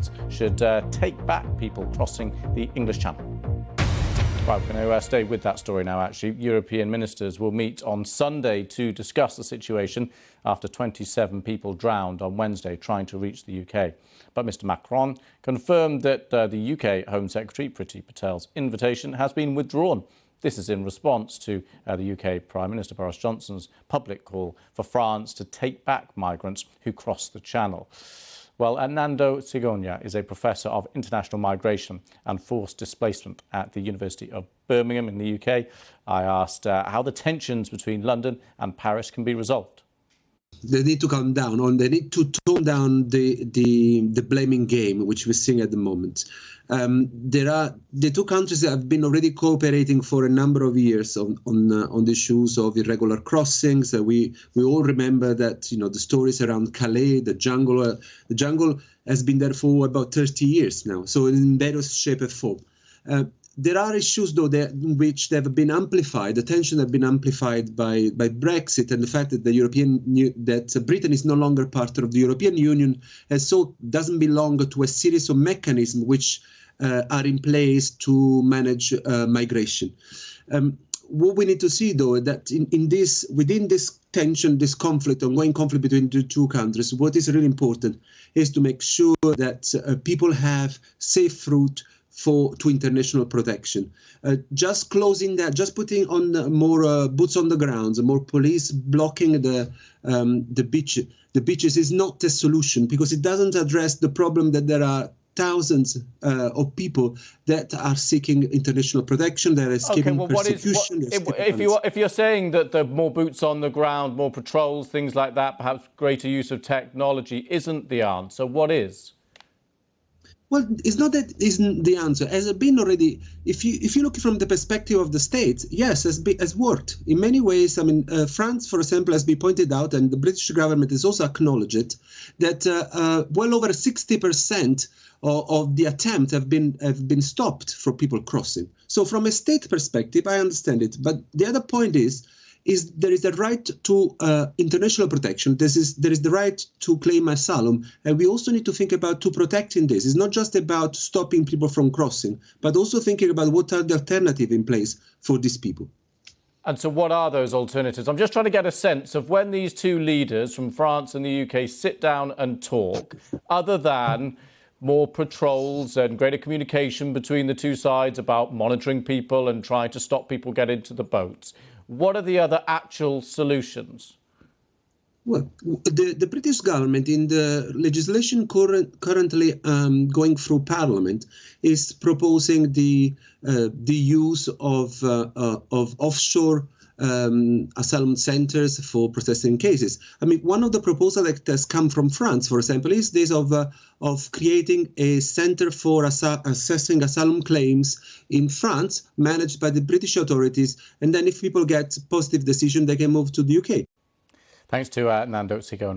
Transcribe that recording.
states should take back people crossing the English Channel. Right, we're going to stay with that story now, actually. European ministers will meet on Sunday to discuss the situation after 27 people drowned on Wednesday trying to reach the UK. But Mr Macron confirmed that the UK Home Secretary, Priti Patel's invitation has been withdrawn. This is in response to the UK Prime Minister Boris Johnson's public call for France to take back migrants who cross the Channel. Well, Nando Sigona is a professor of international migration and forced displacement at the University of Birmingham in the UK. I asked how the tensions between London and Paris can be resolved. They need to calm down, or they need to tone down the blaming game, which we're seeing at the moment. There are the two countries that have been already cooperating for a number of years on the issues of irregular crossings. We all remember that, you know, the stories around Calais, the jungle has been there for about 30 years now, so in various shape and form. There are issues, though, which have been amplified. The tension have been amplified by Brexit and the fact that that Britain is no longer part of the European Union, and so doesn't belong to a series of mechanisms which are in place to manage migration. What we need to see, though, that within this tension, this conflict, ongoing conflict between the two countries, what is really important is to make sure that people have safe route to international protection. Just closing that, just putting on more boots on the ground, more police blocking the beaches is not a solution, because it doesn't address the problem that there are thousands of people that are seeking international protection, that are escaping persecution. If you're saying that the more boots on the ground, more patrols, things like that, perhaps greater use of technology isn't the answer, what is? Well, it's not that isn't the answer. Has been already, if you look from the perspective of the states, yes, has worked. In many ways, I mean, France, for example, has been pointed out, and the British government has also acknowledged it, that well over 60% of the attempts have been stopped for people crossing. So from a state perspective, I understand it. But the other point is there is a right to international protection. There is the right to claim asylum, and we also need to think about protecting this. It's not just about stopping people from crossing, but also thinking about what are the alternatives in place for these people. And so what are those alternatives? I'm just trying to get a sense of when these two leaders from France and the UK sit down and talk, other than more patrols and greater communication between the two sides about monitoring people and trying to stop people getting into the boats. What are the other actual solutions? Well, the British government, in the legislation currently going through Parliament, is proposing the use of offshore asylum centres for processing cases. I mean, one of the proposals that has come from France, for example, is this of creating a centre for assessing asylum claims in France, managed by the British authorities, and then if people get positive decision, they can move to the UK. Thanks to Nando Sigona.